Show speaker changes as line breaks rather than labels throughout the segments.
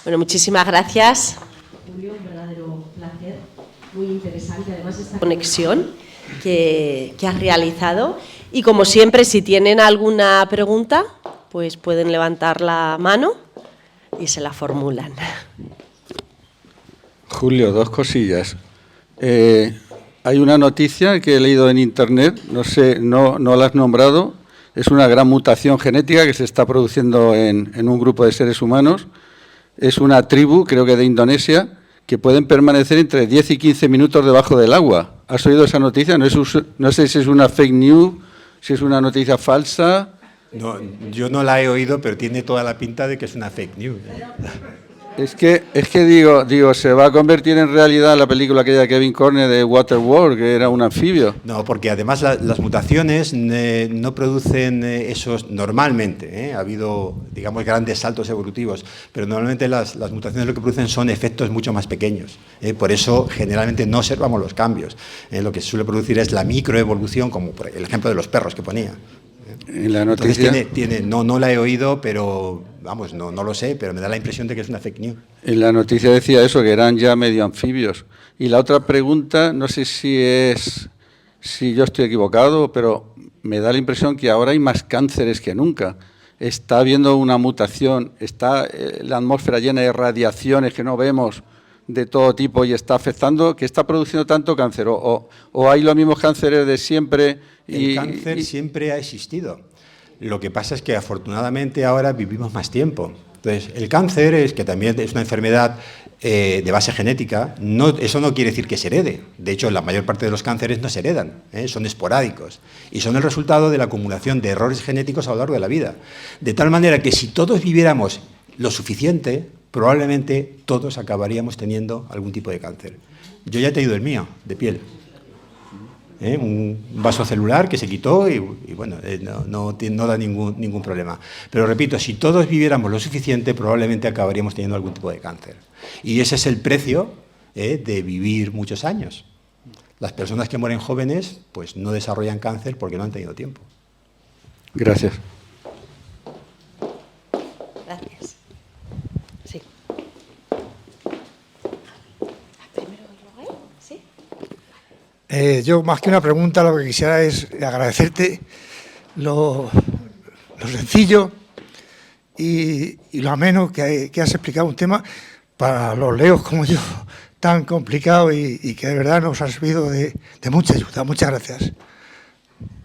Bueno, muchísimas gracias. Julio, un verdadero placer, muy interesante además esta conexión que has realizado. Y como siempre, si tienen alguna pregunta, pues pueden levantar la mano y se la formulan.
Julio, dos cosillas. Hay una noticia que he leído en internet, no sé, no la has nombrado, es una gran mutación genética que se está produciendo en un grupo de seres humanos. Es una tribu, creo que de Indonesia, que pueden permanecer entre 10 y 15 minutos debajo del agua. ¿Has oído esa noticia? No sé si es una fake news, si es una noticia falsa.
No, yo no la he oído, pero tiene toda la pinta de que es una fake news.
Es que digo, se va a convertir en realidad la película aquella de Kevin Costner de Waterworld, que era un anfibio.
No, porque además las mutaciones no producen esos normalmente. Ha habido, digamos, grandes saltos evolutivos, pero normalmente las mutaciones lo que producen son efectos mucho más pequeños. Por eso generalmente no observamos los cambios. Lo que se suele producir es la microevolución, como por el ejemplo de los perros que ponía.
En la noticia,
entonces no la he oído, pero vamos, no lo sé, pero me da la impresión de que es una fake news.
En la noticia decía eso, que eran ya medio anfibios. Y la otra pregunta, no sé si yo estoy equivocado, pero me da la impresión que ahora hay más cánceres que nunca. Está habiendo una mutación, está la atmósfera llena de radiaciones que no vemos de todo tipo y está afectando, que está produciendo tanto cáncer, o hay los mismos cánceres de siempre.
El cáncer siempre ha existido. Lo que pasa es que afortunadamente ahora vivimos más tiempo. Entonces, el cáncer, que también es una enfermedad de base genética, eso no quiere decir que se herede. De hecho, la mayor parte de los cánceres no se heredan, son esporádicos. Y son el resultado de la acumulación de errores genéticos a lo largo de la vida. De tal manera que si todos viviéramos lo suficiente, probablemente todos acabaríamos teniendo algún tipo de cáncer. Yo ya he tenido el mío, de piel. Un vaso celular que se quitó y bueno, no da ningún problema. Pero repito, si todos viviéramos lo suficiente, probablemente acabaríamos teniendo algún tipo de cáncer. Y ese es el precio de vivir muchos años. Las personas que mueren jóvenes, pues no desarrollan cáncer porque no han tenido tiempo.
Gracias.
Gracias. Sí.
Yo, más que una pregunta, lo que quisiera es agradecerte lo sencillo y lo ameno que has explicado un tema para los leos como yo, tan complicado y que de verdad nos ha servido de mucha ayuda. Muchas gracias.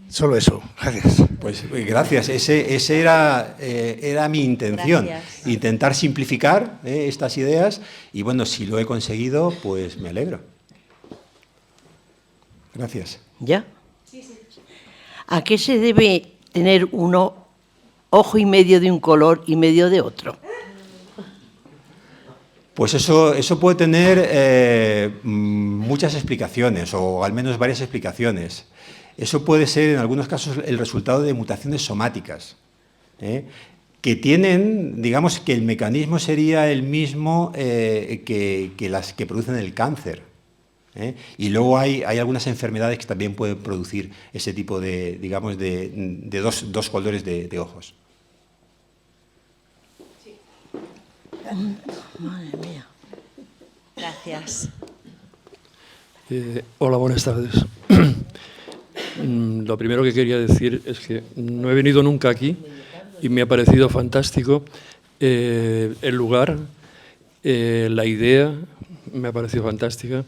Solo eso. Gracias.
Pues gracias. Ese era mi intención. Gracias. Intentar simplificar estas ideas y, bueno, si lo he conseguido, pues me alegro. Gracias.
¿Ya? ¿A qué se debe tener uno ojo y medio de un color y medio de otro?
Pues eso puede tener muchas explicaciones, o al menos varias explicaciones. Eso puede ser, en algunos casos, el resultado de mutaciones somáticas, que tienen, digamos, que el mecanismo sería el mismo que las que producen el cáncer. Y luego hay algunas enfermedades que también pueden producir ese tipo de, digamos, de dos colores de ojos.
Sí. Madre mía. Gracias.
Hola, buenas tardes. Lo primero que quería decir es que no he venido nunca aquí y me ha parecido fantástico el lugar, la idea, me ha parecido fantástica.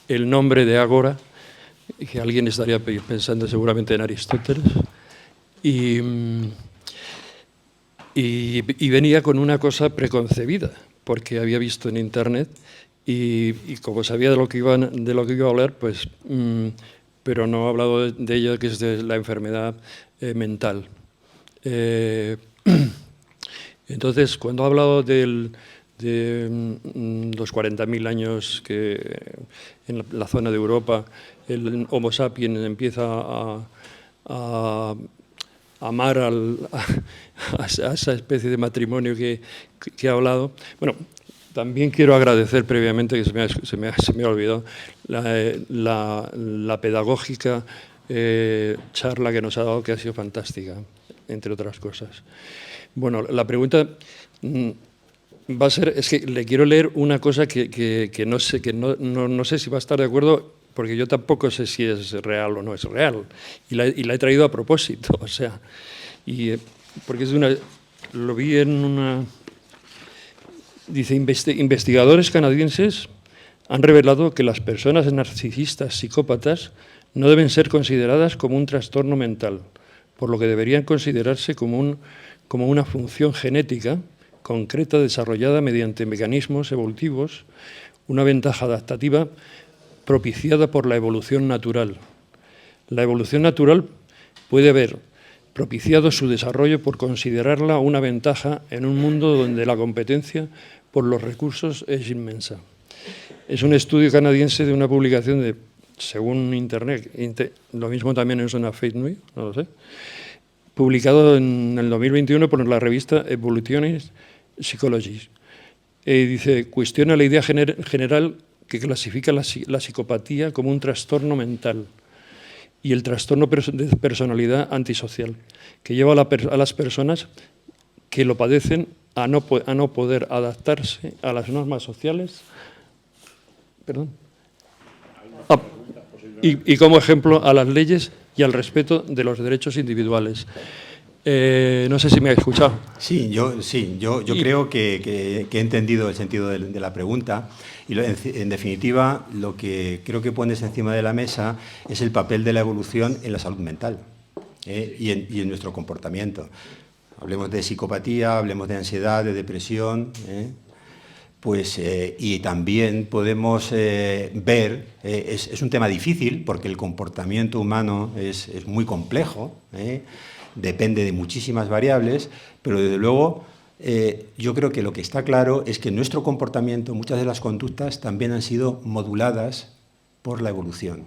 El nombre de Ágora, que alguien estaría pensando seguramente en Aristóteles, y venía con una cosa preconcebida, porque había visto en internet y como sabía de lo que iba a hablar, pues, pero no he hablado de ello, que es de la enfermedad mental. Entonces, cuando he hablado de los 40.000 años que en la zona de Europa el Homo sapiens empieza a amar a esa especie de matrimonio que he hablado. Bueno, también quiero agradecer previamente, que se me ha olvidado, la pedagógica charla que nos ha dado, que ha sido fantástica, entre otras cosas. Bueno, la pregunta... va a ser, es que le quiero leer una cosa que no sé, no sé si va a estar de acuerdo, porque yo tampoco sé si es real o no es real, y la he traído a propósito, o sea, porque es de una, lo vi en una, dice, investigadores canadienses han revelado que las personas narcisistas psicópatas no deben ser consideradas como un trastorno mental, por lo que deberían considerarse como una función genética concreta desarrollada mediante mecanismos evolutivos, una ventaja adaptativa propiciada por la evolución natural. La evolución natural puede haber propiciado su desarrollo por considerarla una ventaja en un mundo donde la competencia por los recursos es inmensa. Es un estudio canadiense de una publicación de, según Internet, lo mismo también es una fake news, no lo sé, publicado en el 2021 por la revista Evolutionist Psychology. Dice, cuestiona la idea general que clasifica la psicopatía como un trastorno mental y el trastorno de personalidad antisocial, que lleva a las personas que lo padecen a no poder adaptarse a las normas sociales. Perdón. Y como ejemplo a las leyes y al respeto de los derechos individuales. No sé si me ha escuchado.
Sí, yo creo que he entendido el sentido de la pregunta y en definitiva lo que creo que pones encima de la mesa es el papel de la evolución en la salud mental y en nuestro comportamiento. Hablemos de psicopatía, hablemos de ansiedad, de depresión, y también podemos ver, es un tema difícil porque el comportamiento humano es muy complejo, depende de muchísimas variables, pero desde luego yo creo que lo que está claro es que nuestro comportamiento, muchas de las conductas también han sido moduladas por la evolución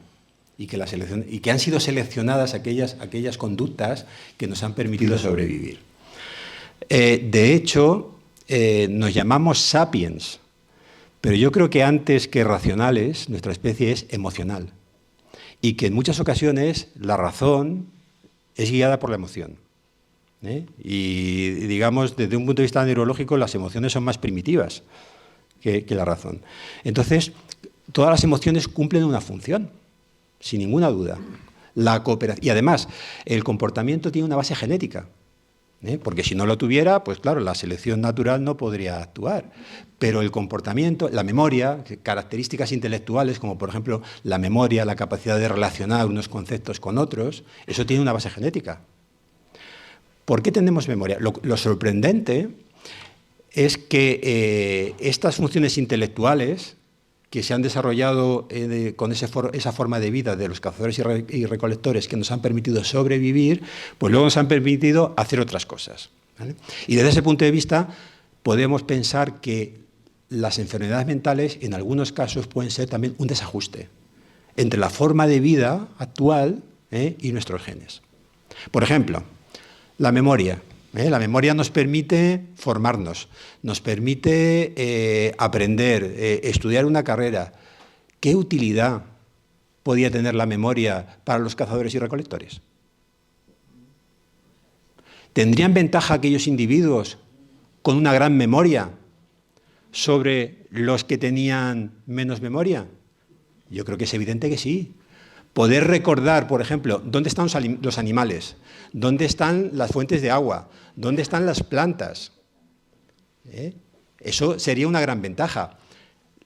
y que han sido seleccionadas aquellas conductas que nos han permitido sobrevivir. De hecho, nos llamamos sapiens, pero yo creo que antes que racionales, nuestra especie es emocional y que en muchas ocasiones la razón es guiada por la emoción. Y digamos, desde un punto de vista neurológico, las emociones son más primitivas que la razón. Entonces, todas las emociones cumplen una función, sin ninguna duda. La cooperación. Y además, el comportamiento tiene una base genética. Porque si no lo tuviera, pues claro, la selección natural no podría actuar. Pero el comportamiento, la memoria, características intelectuales, como por ejemplo la memoria, la capacidad de relacionar unos conceptos con otros, eso tiene una base genética. ¿Por qué tenemos memoria? Lo sorprendente es que estas funciones intelectuales que se han desarrollado con esa forma de vida de los cazadores y recolectores que nos han permitido sobrevivir, pues luego nos han permitido hacer otras cosas, ¿vale? Y desde ese punto de vista podemos pensar que las enfermedades mentales en algunos casos pueden ser también un desajuste entre la forma de vida actual y nuestros genes. Por ejemplo, la memoria. La memoria nos permite formarnos, nos permite aprender, estudiar una carrera. ¿Qué utilidad podía tener la memoria para los cazadores y recolectores? ¿Tendrían ventaja aquellos individuos con una gran memoria sobre los que tenían menos memoria? Yo creo que es evidente que sí. Poder recordar, por ejemplo, dónde están los animales, dónde están las fuentes de agua, dónde están las plantas. Eso sería una gran ventaja.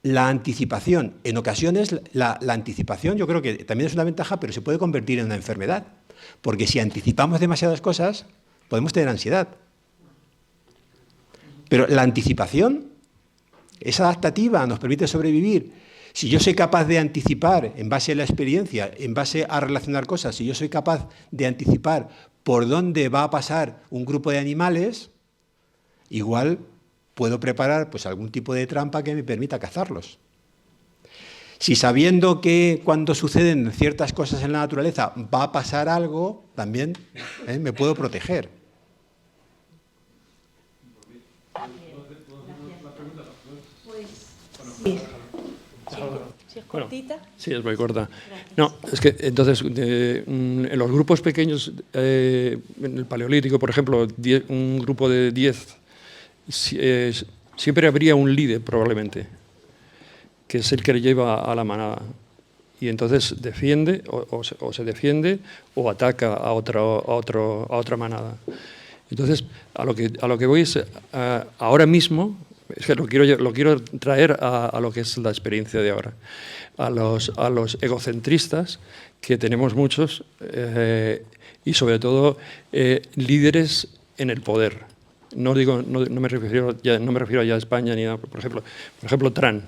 La anticipación, en ocasiones la anticipación yo creo que también es una ventaja, pero se puede convertir en una enfermedad, porque si anticipamos demasiadas cosas, podemos tener ansiedad. Pero la anticipación es adaptativa, nos permite sobrevivir. Si yo soy capaz de anticipar, en base a la experiencia, en base a relacionar cosas, si yo soy capaz de anticipar por dónde va a pasar un grupo de animales, igual puedo preparar pues, algún tipo de trampa que me permita cazarlos. Si sabiendo que cuando suceden ciertas cosas en la naturaleza va a pasar algo, también me puedo proteger.
¿Si es cortita?
Bueno, sí, es muy corta. No, es que entonces, en los grupos pequeños, en el Paleolítico, por ejemplo, un grupo de 10 siempre habría un líder probablemente, que es el que le lleva a la manada. Y entonces defiende, o se defiende, o ataca a otra manada. Entonces, a lo que voy es, ahora mismo, es que lo quiero traer a lo que es la experiencia de ahora, a los egocentristas, que tenemos muchos, y sobre todo líderes en el poder. No me refiero ya a España ni nada. Por ejemplo, Trump.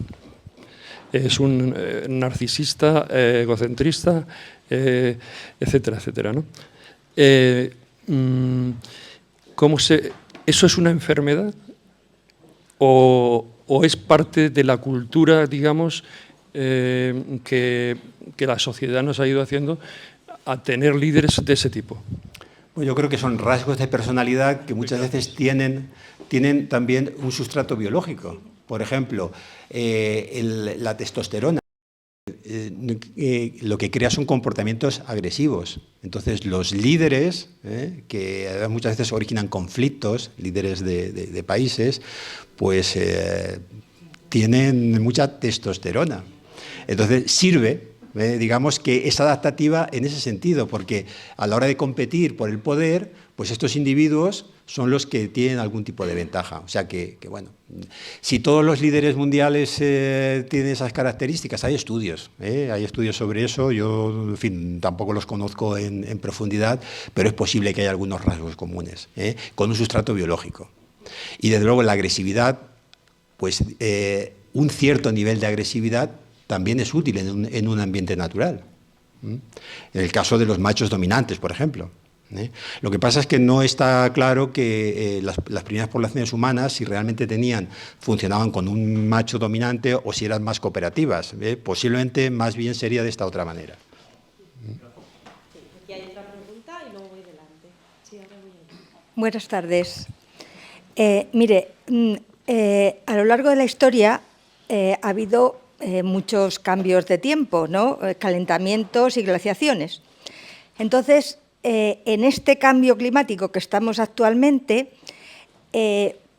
Es un narcisista, egocentrista, etcétera, etcétera, ¿no? ¿Eso es una enfermedad o es parte de la cultura, digamos, que la sociedad nos ha ido haciendo a tener líderes de ese tipo?
Pues yo creo que son rasgos de personalidad que muchas veces tienen también un sustrato biológico. Por ejemplo, la testosterona lo que crea son comportamientos agresivos. Entonces, los líderes, que muchas veces originan conflictos, líderes de países, pues tienen mucha testosterona. Entonces, sirve, digamos que es adaptativa en ese sentido, porque a la hora de competir por el poder, pues estos individuos son los que tienen algún tipo de ventaja. O sea que bueno, si todos los líderes mundiales tienen esas características, hay estudios sobre eso. Yo, en fin, tampoco los conozco en profundidad, pero es posible que haya algunos rasgos comunes, con un sustrato biológico. Y desde luego la agresividad, pues un cierto nivel de agresividad también es útil en un ambiente natural. En el caso de los machos dominantes, por ejemplo. Lo que pasa es que no está claro que las primeras poblaciones humanas, si realmente funcionaban con un macho dominante o si eran más cooperativas. Posiblemente más bien sería de esta otra manera.
Aquí hay otra pregunta y luego voy delante. Sí, ahora voy allí.
Buenas tardes. Mire, a lo largo de la historia ha habido muchos cambios de tiempo, ¿no? Calentamientos y glaciaciones. Entonces, en este cambio climático que estamos actualmente,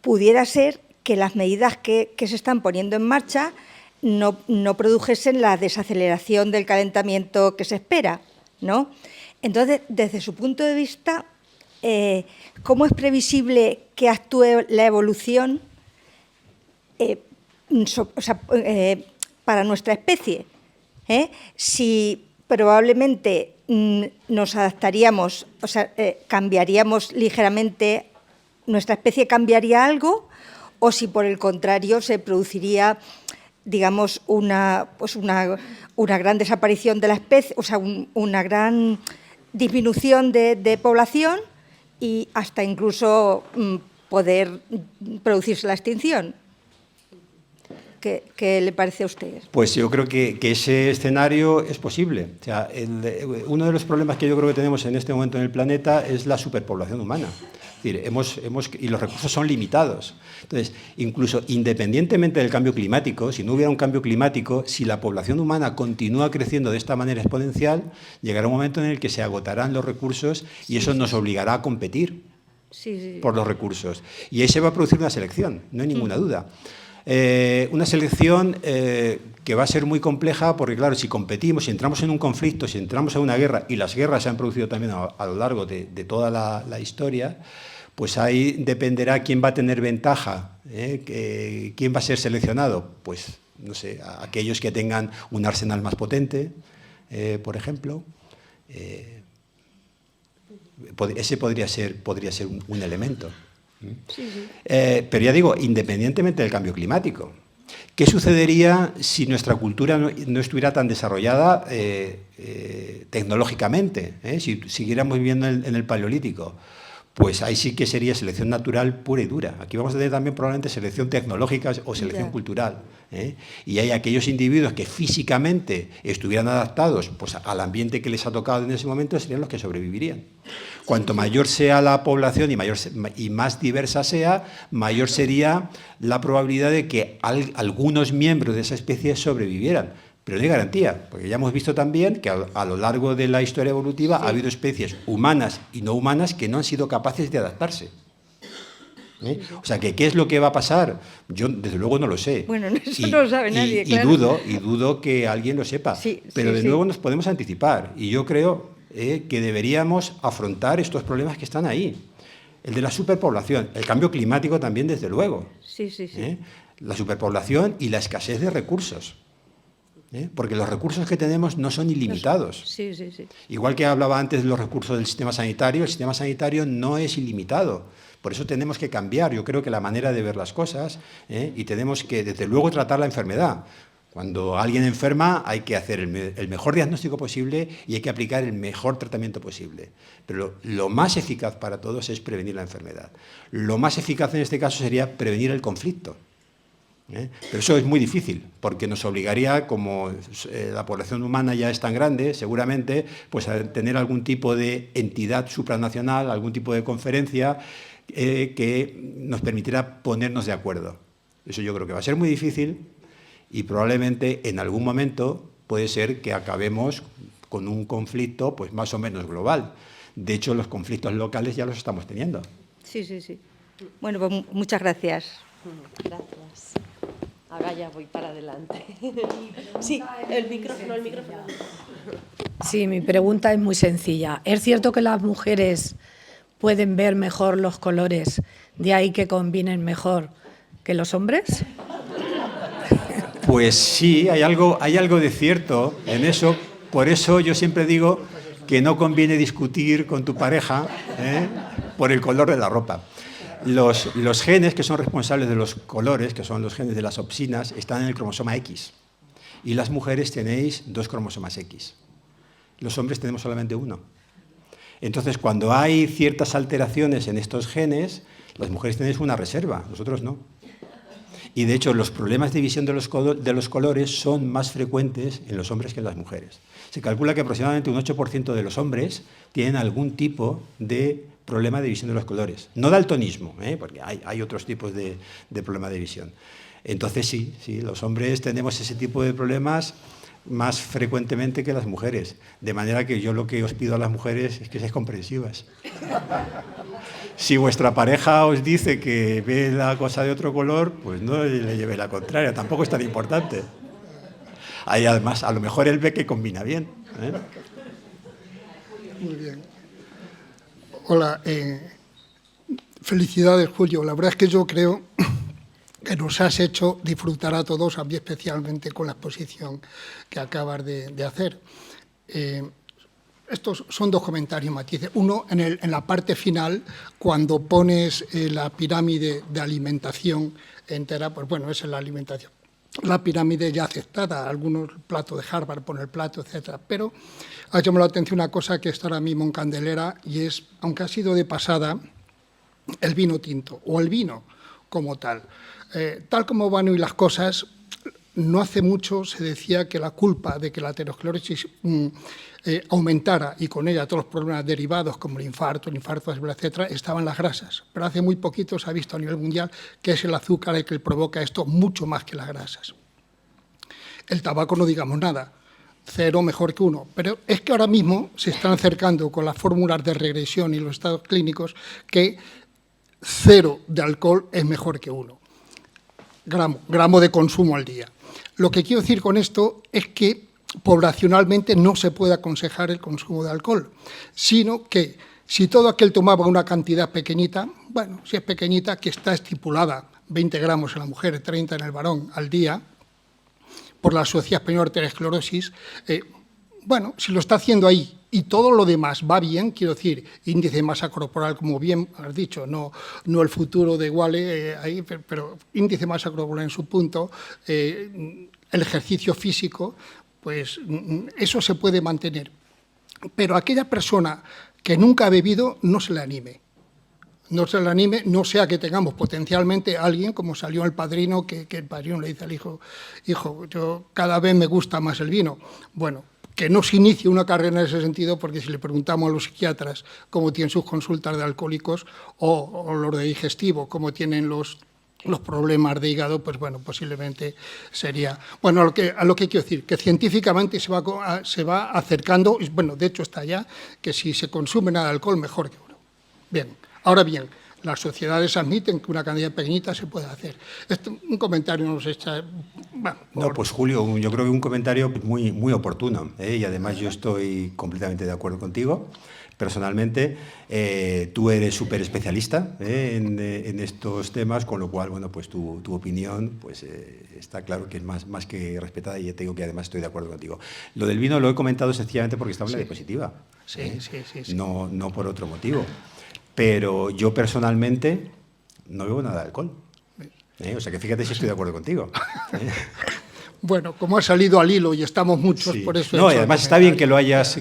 pudiera ser que las medidas que se están poniendo en marcha no produjesen la desaceleración del calentamiento que se espera, ¿no? Entonces, desde su punto de vista, ¿cómo es previsible que actúe la evolución para nuestra especie? Si probablemente nos adaptaríamos, cambiaríamos ligeramente, nuestra especie cambiaría algo, o si por el contrario se produciría, digamos, una gran desaparición de la especie, una gran disminución de población y hasta incluso poder producirse la extinción. ¿Qué le parece a usted?
Pues yo creo que ese escenario es posible. O sea, uno de los problemas que yo creo que tenemos en este momento en el planeta es la superpoblación humana. Es decir, y los recursos son limitados. Entonces, incluso independientemente del cambio climático, si no hubiera un cambio climático, si la población humana continúa creciendo de esta manera exponencial, llegará un momento en el que se agotarán los recursos y eso nos obligará a competir por los recursos. Y ahí se va a producir una selección, no hay ninguna duda. Una selección que va a ser muy compleja porque, claro, si competimos, si entramos en un conflicto, si entramos en una guerra, y las guerras se han producido también a lo largo de toda la historia, pues ahí dependerá quién va a tener ventaja, quién va a ser seleccionado. Pues, no sé, aquellos que tengan un arsenal más potente, por ejemplo. Ese podría ser un elemento. Pero ya digo, independientemente del cambio climático, ¿qué sucedería si nuestra cultura no estuviera tan desarrollada tecnológicamente? Si siguiéramos viviendo en el Paleolítico, pues ahí sí que sería selección natural pura y dura. Aquí vamos a tener también probablemente selección tecnológica o selección cultural. Y hay aquellos individuos que físicamente estuvieran adaptados pues, al ambiente que les ha tocado en ese momento, serían los que sobrevivirían. Cuanto mayor sea la población y más diversa sea, mayor sería la probabilidad de que algunos miembros de esa especie sobrevivieran. Pero no hay garantía, porque ya hemos visto también que a lo largo de la historia evolutiva ha habido especies humanas y no humanas que no han sido capaces de adaptarse. O sea, ¿qué es lo que va a pasar? Yo, desde luego, no lo sé.
Bueno, eso no lo sabe nadie, claro.
Y dudo que alguien lo sepa.
Sí,
pero
sí,
de
sí.
nuevo nos podemos anticipar. Y yo creo que deberíamos afrontar estos problemas que están ahí. El de la superpoblación, el cambio climático también, desde luego.
Sí, sí, sí.
La superpoblación y la escasez de recursos. Porque los recursos que tenemos no son ilimitados.
Sí, sí, sí.
Igual que hablaba antes de los recursos del sistema sanitario, el sistema sanitario no es ilimitado. Por eso tenemos que cambiar, yo creo que la manera de ver las cosas, y tenemos que, desde luego, tratar la enfermedad. Cuando alguien enferma hay que hacer el mejor diagnóstico posible y hay que aplicar el mejor tratamiento posible. Pero lo más eficaz para todos es prevenir la enfermedad. Lo más eficaz en este caso sería prevenir el conflicto. Pero eso es muy difícil, porque nos obligaría, como la población humana ya es tan grande, seguramente, pues a tener algún tipo de entidad supranacional, algún tipo de conferencia que nos permitiera ponernos de acuerdo. Eso yo creo que va a ser muy difícil y probablemente en algún momento puede ser que acabemos con un conflicto pues más o menos global. De hecho, los conflictos locales ya los estamos teniendo.
Sí, sí, sí. Bueno, pues muchas gracias.
Gracias. Ahora ya voy para adelante. Sí, el micrófono.
Sí, mi pregunta es muy sencilla. ¿Es cierto que las mujeres pueden ver mejor los colores, de ahí que combinen mejor que los hombres?
Pues sí, hay algo de cierto en eso. Por eso yo siempre digo que no conviene discutir con tu pareja por el color de la ropa. Los genes que son responsables de los colores, que son los genes de las opsinas, están en el cromosoma X. Y las mujeres tenéis 2 cromosomas X. Los hombres tenemos solamente 1. Entonces, cuando hay ciertas alteraciones en estos genes, las mujeres tenéis una reserva, nosotros no. Y de hecho, los problemas de visión de los colores son más frecuentes en los hombres que en las mujeres. Se calcula que aproximadamente un 8% de los hombres tienen algún tipo de problema de visión de los colores. No daltonismo, porque hay otros tipos de problema de visión. Entonces sí, los hombres tenemos ese tipo de problemas más frecuentemente que las mujeres. De manera que yo lo que os pido a las mujeres es que seáis comprensivas. Si vuestra pareja os dice que ve la cosa de otro color, pues no le lleve la contraria, tampoco es tan importante. Ahí además, a lo mejor él ve que combina bien.
Muy bien. Hola, felicidades, Julio. La verdad es que yo creo que nos has hecho disfrutar a todos, a mí especialmente con la exposición que acabas de hacer. Estos son 2 comentarios, matices. Uno, en la parte final, cuando pones la pirámide de alimentación entera, pues bueno, esa es la alimentación. La pirámide ya aceptada, algunos platos de Harvard ponen el plato, etcétera. Pero ha llamado la atención una cosa que está ahora mismo en candelera y es, aunque ha sido de pasada, el vino tinto o el vino como tal. Tal como van hoy las cosas, no hace mucho se decía que la culpa de que la aterosclerosis aumentara y con ella todos los problemas derivados como el infarto etcétera, estaban las grasas. Pero hace muy poquito se ha visto a nivel mundial que es el azúcar el que provoca esto mucho más que las grasas. El tabaco no digamos nada, 0 mejor que 1. Pero es que ahora mismo se están acercando con las fórmulas de regresión y los estados clínicos que 0 de alcohol es mejor que 1. Gramo de consumo al día. Lo que quiero decir con esto es que poblacionalmente no se puede aconsejar el consumo de alcohol, sino que si todo aquel tomaba una cantidad pequeñita, bueno, si es pequeñita, que está estipulada 20 gramos en la mujer, 30 en el varón al día, por la Sociedad Española de Aterosclerosis, bueno, si lo está haciendo ahí y todo lo demás va bien, quiero decir, índice de masa corporal, como bien has dicho, no el futuro de Wale, ahí, pero índice de masa corporal en su punto, el ejercicio físico, pues eso se puede mantener. Pero aquella persona que nunca ha bebido, no se le anime. No se le anime, no sea que tengamos potencialmente a alguien, como salió el padrino, que el padrino le dice al hijo, yo cada vez me gusta más el vino. Bueno, que no se inicie una carrera en ese sentido, porque si le preguntamos a los psiquiatras cómo tienen sus consultas de alcohólicos o los de digestivo, cómo tienen los problemas de hígado, pues bueno, posiblemente sería... Bueno, a lo que quiero decir, que científicamente se va acercando, bueno, de hecho está ya, que si se consume nada de alcohol, mejor que uno. Bien, ahora bien, Las sociedades admiten que una cantidad pequeñita se puede hacer. Un comentario nos echa... Bueno,
no, pues Julio, yo creo que un comentario muy, muy oportuno, y además yo estoy completamente de acuerdo contigo. Personalmente, tú eres súper especialista en estos temas, con lo cual, bueno, pues tu opinión pues, está claro que es más que respetada, y ya te digo que además estoy de acuerdo contigo. Lo del vino lo he comentado sencillamente porque estaba en la diapositiva.
Sí.
No por otro motivo. Pero yo personalmente no bebo nada de alcohol. O sea que fíjate si estoy de acuerdo contigo.
Bueno, como ha salido al hilo y estamos muchos,
sí.
por eso...
No, y además está bien que lo hayas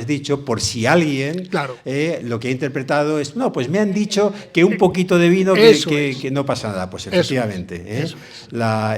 dicho, por si alguien
claro.
Lo que ha interpretado es, no, pues me han dicho que un poquito de vino que no pasa nada. Pues efectivamente,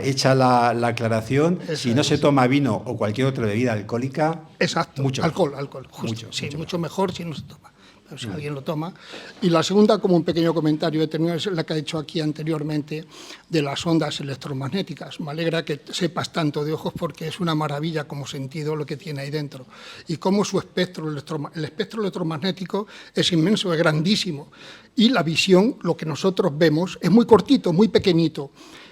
hecha la aclaración, si no se toma vino o cualquier otra bebida alcohólica...
Exacto,
mucho
alcohol, justo. Mucho mejor si no se toma. Si alguien lo toma. Y la segunda, como un pequeño comentario, es la que ha hecho aquí anteriormente de las ondas electromagnéticas. Me alegra que sepas tanto de ojos, porque es una maravilla como sentido lo que tiene ahí dentro. Y cómo su espectro, el espectro electromagnético es inmenso, es grandísimo. Y la visión, lo que nosotros vemos, es muy cortito, muy pequeñito.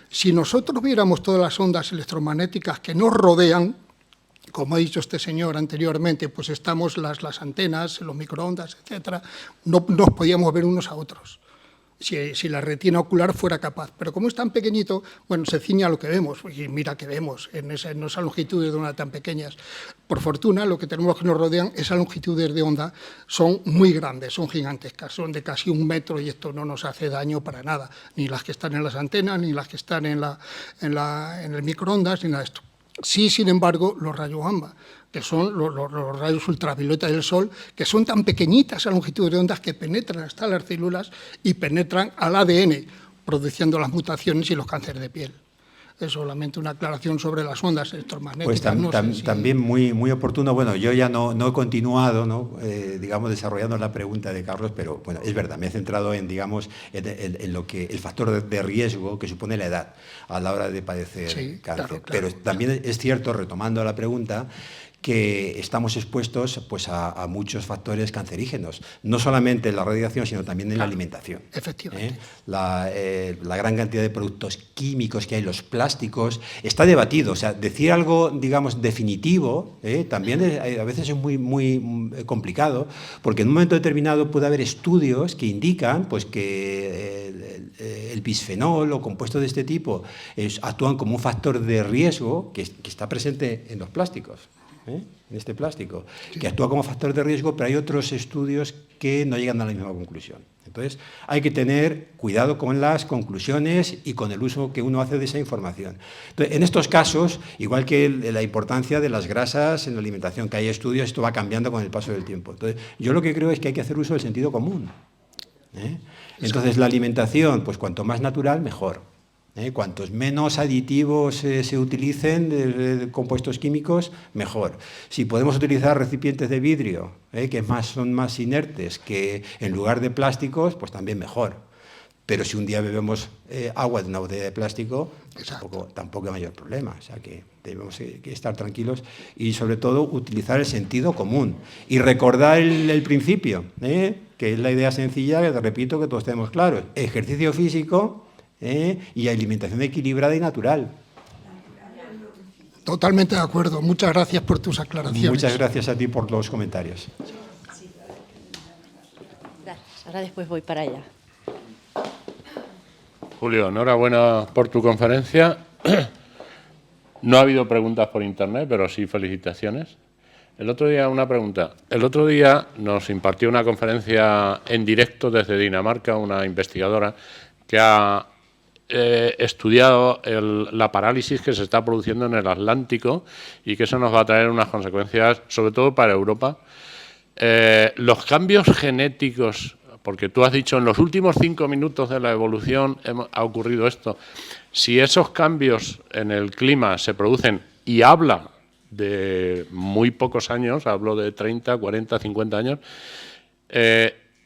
Si nosotros viéramos todas las ondas electromagnéticas que nos rodean, como ha dicho este señor anteriormente, pues estamos las antenas, los microondas, etcétera, no nos podíamos ver unos a otros, si la retina ocular fuera capaz. Pero como es tan pequeñito, bueno, se ciñe a lo que vemos, y mira que vemos en esas longitudes de onda tan pequeñas. Por fortuna, lo que tenemos que nos rodean, esas longitudes de onda, son muy grandes, son gigantescas, son de casi 1 metro, y esto no nos hace daño para nada, ni las que están en las antenas, ni las que están en el microondas, ni nada de esto. Sí, sin embargo, los rayos gamma, que son los rayos ultravioleta del Sol, que son tan pequeñitas a longitud de ondas que penetran hasta las células y penetran al ADN, produciendo las mutaciones y los cánceres de piel. Es solamente una aclaración sobre las ondas electromagnéticas.
Pues también muy, muy oportuno. Bueno, yo ya no he continuado, digamos, desarrollando la pregunta de Carlos, pero bueno, es verdad, me he centrado en, digamos, en lo que el factor de riesgo que supone la edad a la hora de padecer cáncer.
Claro.
Pero también es cierto, retomando la pregunta, que estamos expuestos pues, a muchos factores cancerígenos, no solamente en la radiación, sino también en la alimentación.
Efectivamente.
La gran cantidad de productos químicos que hay, los plásticos, está debatido. O sea, decir algo, digamos, definitivo, también a veces es muy, muy complicado, porque en un momento determinado puede haber estudios que indican pues, que el bisfenol o compuestos de este tipo actúan como un factor de riesgo que está presente en los plásticos. En este plástico, que actúa como factor de riesgo, pero hay otros estudios que no llegan a la misma conclusión. Entonces, hay que tener cuidado con las conclusiones y con el uso que uno hace de esa información. Entonces, en estos casos, igual que la importancia de las grasas en la alimentación, que hay estudios, esto va cambiando con el paso del tiempo. Entonces, yo lo que creo es que hay que hacer uso del sentido común. Entonces, la alimentación, pues cuanto más natural, mejor. Cuantos menos aditivos se utilicen de compuestos químicos, mejor. Si podemos utilizar recipientes de vidrio, que son más inertes, que en lugar de plásticos, pues también mejor. Pero si un día bebemos agua de una botella de plástico, tampoco hay mayor problema. O sea que debemos que estar tranquilos y, sobre todo, utilizar el sentido común. Y recordar el principio, que es la idea sencilla, que te repito, que todos tenemos claro. Ejercicio físico... y alimentación equilibrada y natural.
Totalmente de acuerdo. Muchas gracias por tus aclaraciones.
Muchas gracias a ti por los comentarios.
Gracias. Ahora después voy para allá.
Julio, enhorabuena por tu conferencia. No ha habido preguntas por internet, pero sí felicitaciones. El otro día nos impartió una conferencia en directo desde Dinamarca una investigadora que ha estudiado la parálisis que se está produciendo en el Atlántico y que eso nos va a traer unas consecuencias, sobre todo para Europa. Los cambios genéticos, porque tú has dicho en los últimos 5 minutos de la evolución ha ocurrido esto, si esos cambios en el clima se producen, y habla de muy pocos años, hablo de 30, 40, 50 años,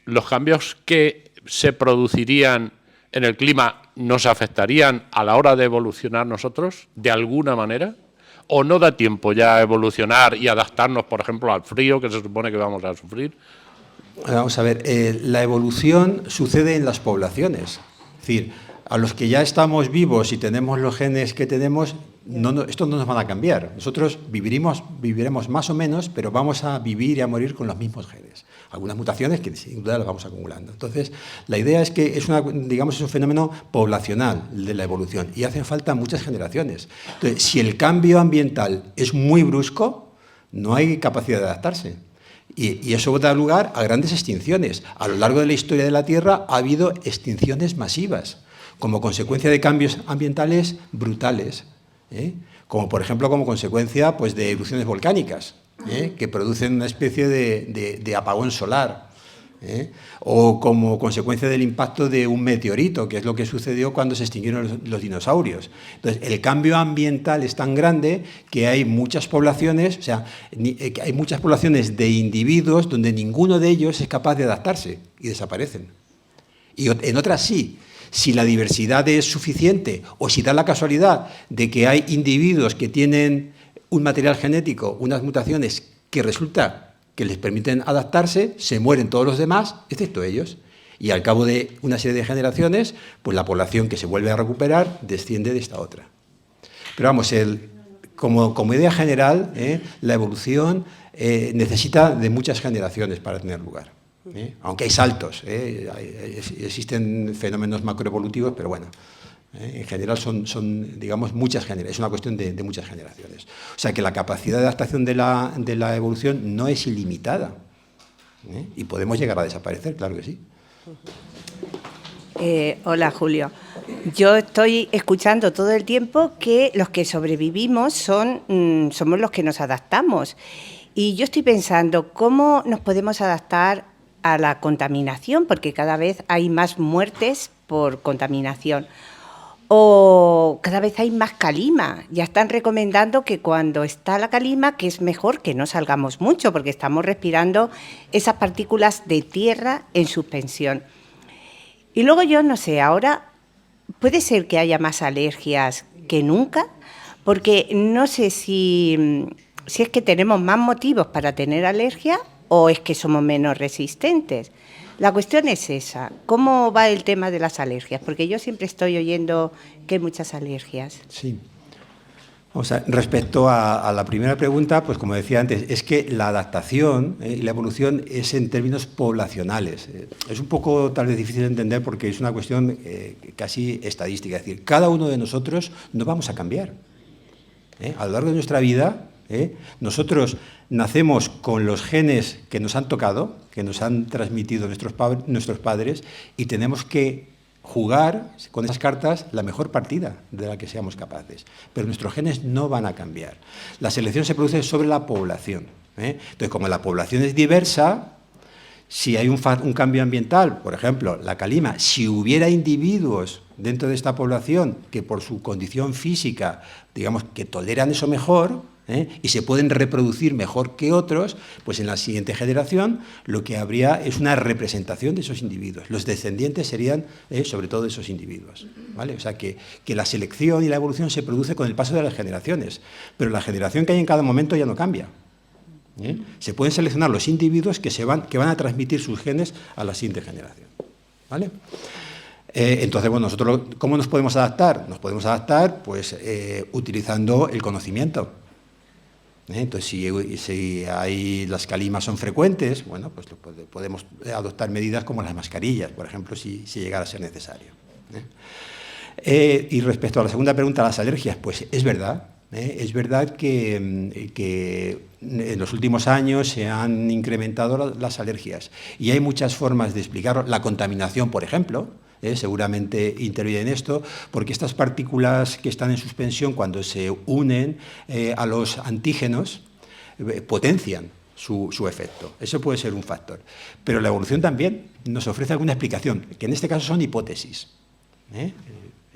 los cambios que se producirían en el clima nos afectarían a la hora de evolucionar nosotros, de alguna manera, o no da tiempo ya a evolucionar y adaptarnos, por ejemplo, al frío que se supone que vamos a sufrir.
Vamos a ver, la evolución sucede en las poblaciones. Es decir, a los que ya estamos vivos y tenemos los genes que tenemos, esto no nos van a cambiar. Nosotros viviremos más o menos, pero vamos a vivir y a morir con los mismos genes. Algunas mutaciones que sin duda las vamos acumulando. Entonces, la idea es que es un fenómeno poblacional de la evolución y hacen falta muchas generaciones. Entonces, si el cambio ambiental es muy brusco, no hay capacidad de adaptarse. Y eso da lugar a grandes extinciones. A lo largo de la historia de la Tierra ha habido extinciones masivas, como consecuencia de cambios ambientales brutales, como por ejemplo como consecuencia pues, de erupciones volcánicas, que producen una especie de apagón solar, o como consecuencia del impacto de un meteorito, que es lo que sucedió cuando se extinguieron los dinosaurios. Entonces, el cambio ambiental es tan grande que hay muchas poblaciones, hay muchas poblaciones de individuos donde ninguno de ellos es capaz de adaptarse y desaparecen. Y en otras sí. Si la diversidad es suficiente o si da la casualidad de que hay individuos que tienen un material genético, unas mutaciones que resulta que les permiten adaptarse, se mueren todos los demás, excepto ellos. Y al cabo de una serie de generaciones, pues la población que se vuelve a recuperar desciende de esta otra. Pero vamos, como idea general, la evolución necesita de muchas generaciones para tener lugar. Aunque hay saltos, existen fenómenos macroevolutivos, pero bueno, en general son digamos, muchas generaciones, es una cuestión de muchas generaciones. O sea que la capacidad de adaptación de la evolución no es ilimitada, y podemos llegar a desaparecer, claro que sí.
Hola, Julio. Yo estoy escuchando todo el tiempo que los que sobrevivimos somos los que nos adaptamos. Y yo estoy pensando, ¿cómo nos podemos adaptar a la contaminación? Porque cada vez hay más muertes por contaminación. O cada vez hay más calima. Ya están recomendando que cuando está la calima, que es mejor que no salgamos mucho, porque estamos respirando esas partículas de tierra en suspensión. Y luego yo no sé, ahora puede ser que haya más alergias que nunca, porque no sé si es que tenemos más motivos para tener alergia o es que somos menos resistentes. La cuestión es esa, ¿cómo va el tema de las alergias? Porque yo siempre estoy oyendo que hay muchas alergias.
Sí. O sea, respecto a la primera pregunta, pues como decía antes, es que la adaptación y la evolución es en términos poblacionales. Es un poco tal vez difícil de entender porque es una cuestión casi estadística. Es decir, cada uno de nosotros no vamos a cambiar. A lo largo de nuestra vida, nosotros nacemos con los genes que nos han tocado, que nos han transmitido nuestros padres, y tenemos que jugar con esas cartas la mejor partida de la que seamos capaces. Pero nuestros genes no van a cambiar. La selección se produce sobre la población. Entonces, como la población es diversa, si hay un cambio ambiental, por ejemplo, la calima, si hubiera individuos dentro de esta población que por su condición física, digamos, que toleran eso mejor, y se pueden reproducir mejor que otros, pues en la siguiente generación lo que habría es una representación de esos individuos. Los descendientes serían sobre todo esos individuos, ¿vale? O sea que la selección y la evolución se produce con el paso de las generaciones, pero la generación que hay en cada momento ya no cambia. Se pueden seleccionar los individuos que van a transmitir sus genes a la siguiente generación, ¿vale? Entonces, bueno, nosotros, ¿cómo nos podemos adaptar? Nos podemos adaptar pues, utilizando el conocimiento. Entonces, si las calimas son frecuentes, bueno, pues podemos adoptar medidas como las mascarillas, por ejemplo, si llegara a ser necesario. Y respecto a la segunda pregunta, las alergias, pues es verdad. Es verdad que en los últimos años se han incrementado las alergias y hay muchas formas de explicarlo. La contaminación, por ejemplo, seguramente interviene en esto, porque estas partículas que están en suspensión, cuando se unen a los antígenos, potencian su efecto. Eso puede ser un factor. Pero la evolución también nos ofrece alguna explicación, que en este caso son hipótesis.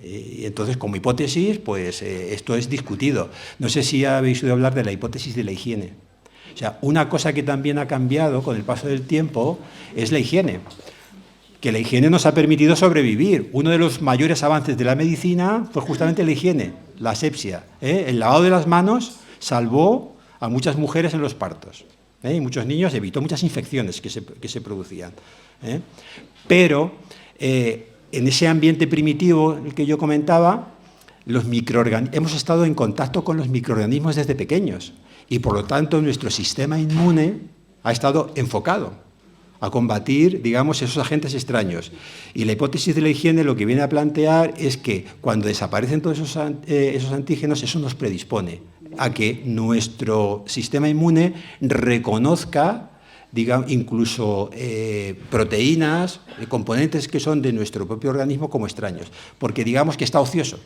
Y entonces, como hipótesis, pues esto es discutido. No sé si habéis oído hablar de la hipótesis de la higiene. O sea, una cosa que también ha cambiado con el paso del tiempo es la higiene. Que la higiene nos ha permitido sobrevivir. Uno de los mayores avances de la medicina fue justamente la higiene, la asepsia. El lavado de las manos salvó a muchas mujeres en los partos. Y muchos niños evitó muchas infecciones que se producían. Pero en ese ambiente primitivo el que yo comentaba, hemos estado en contacto con los microorganismos desde pequeños y por lo tanto nuestro sistema inmune ha estado enfocado a combatir, digamos, esos agentes extraños. Y la hipótesis de la higiene lo que viene a plantear es que cuando desaparecen todos esos antígenos, eso nos predispone a que nuestro sistema inmune reconozca, digamos, incluso proteínas, componentes que son de nuestro propio organismo como extraños, porque digamos que está ocioso.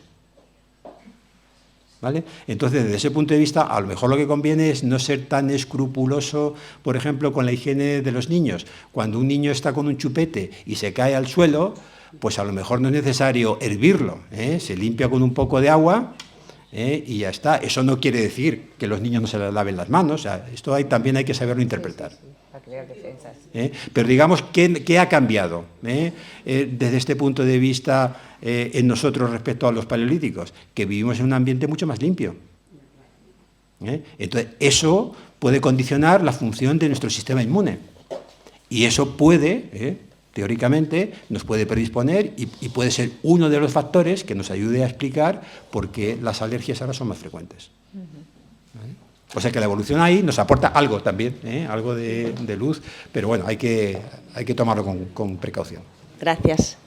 ¿Vale? Entonces, desde ese punto de vista, a lo mejor lo que conviene es no ser tan escrupuloso, por ejemplo, con la higiene de los niños. Cuando un niño está con un chupete y se cae al suelo, pues a lo mejor no es necesario hervirlo, se limpia con un poco de agua y ya está. Eso no quiere decir que los niños no se laven las manos, o sea, esto también hay que saberlo interpretar.
Para crear defensas.
Pero digamos, ¿qué ha cambiado desde este punto de vista en nosotros respecto a los paleolíticos? Que vivimos en un ambiente mucho más limpio. Entonces, eso puede condicionar la función de nuestro sistema inmune. Y eso puede, teóricamente, nos puede predisponer y puede ser uno de los factores que nos ayude a explicar por qué las alergias ahora son más frecuentes. ¿Vale? O sea que la evolución ahí nos aporta algo también, algo de luz, pero bueno, hay que tomarlo con precaución.
Gracias.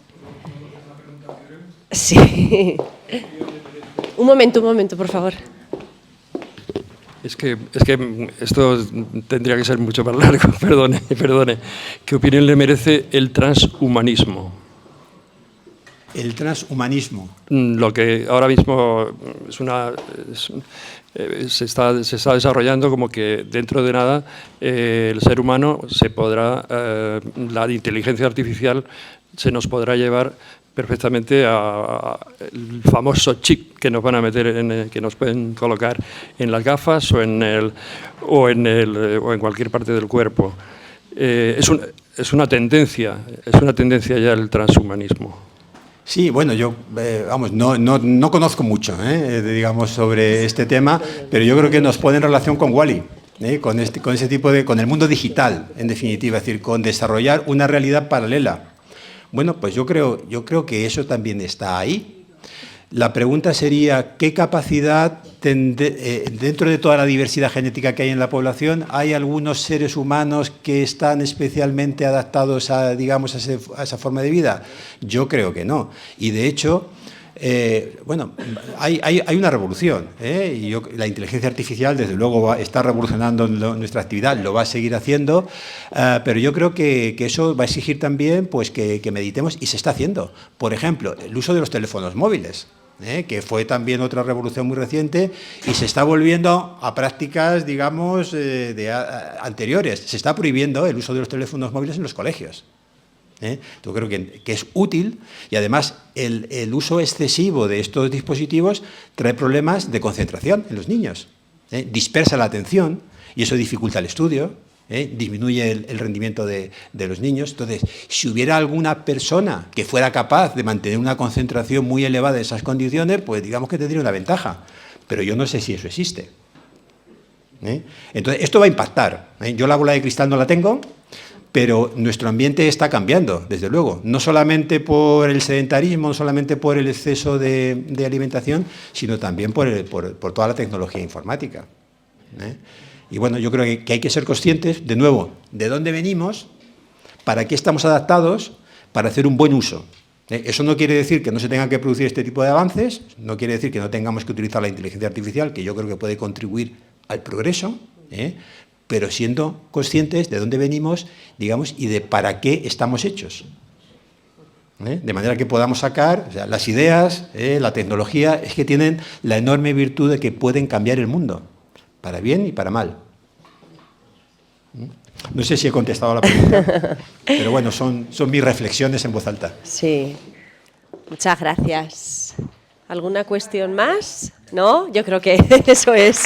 Sí. Un momento, por favor.
Es que esto tendría que ser mucho más largo, perdone. ¿Qué opinión le merece el transhumanismo?
El transhumanismo.
Lo que ahora mismo se está desarrollando como que dentro de nada el ser humano la inteligencia artificial se nos podrá llevar perfectamente al famoso chip que nos van a meter, que nos pueden colocar en las gafas o en cualquier parte del cuerpo. Es una tendencia ya el transhumanismo.
Sí, bueno, yo no conozco mucho, digamos, sobre este tema, pero yo creo que nos pone en relación con Wall-E, con ese tipo con el mundo digital, en definitiva, es decir, con desarrollar una realidad paralela. Bueno, pues yo creo que eso también está ahí. La pregunta sería, ¿qué capacidad, dentro de toda la diversidad genética que hay en la población, hay algunos seres humanos que están especialmente adaptados a esa forma de vida? Yo creo que no. Y de hecho, hay una revolución, y la inteligencia artificial, desde luego, está revolucionando nuestra actividad, lo va a seguir haciendo, pero yo creo que eso va a exigir también pues, que meditemos, y se está haciendo. Por ejemplo, el uso de los teléfonos móviles, que fue también otra revolución muy reciente, y se está volviendo a prácticas, digamos, anteriores. Se está prohibiendo el uso de los teléfonos móviles en los colegios. Yo creo que es útil, y además el uso excesivo de estos dispositivos trae problemas de concentración en los niños, dispersa la atención y eso dificulta el estudio, disminuye el rendimiento de los niños. Entonces, si hubiera alguna persona que fuera capaz de mantener una concentración muy elevada en esas condiciones, pues digamos que tendría una ventaja, pero yo no sé si eso existe. Entonces, esto va a impactar. Yo la bola de cristal no la tengo, pero nuestro ambiente está cambiando, desde luego, no solamente por el sedentarismo, no solamente por el exceso de alimentación, sino también por toda la tecnología informática. Y bueno, yo creo que hay que ser conscientes, de nuevo, de dónde venimos, para qué estamos adaptados, para hacer un buen uso. Eso no quiere decir que no se tengan que producir este tipo de avances, no quiere decir que no tengamos que utilizar la inteligencia artificial, que yo creo que puede contribuir al progreso, pero siendo conscientes de dónde venimos, digamos, y de para qué estamos hechos. De manera que podamos sacar, o sea, las ideas, la tecnología, es que tienen la enorme virtud de que pueden cambiar el mundo, para bien y para mal. No sé si he contestado a la pregunta, pero bueno, son mis reflexiones en voz alta.
Sí, muchas gracias. ¿Alguna cuestión más? ¿No? Yo creo que eso es.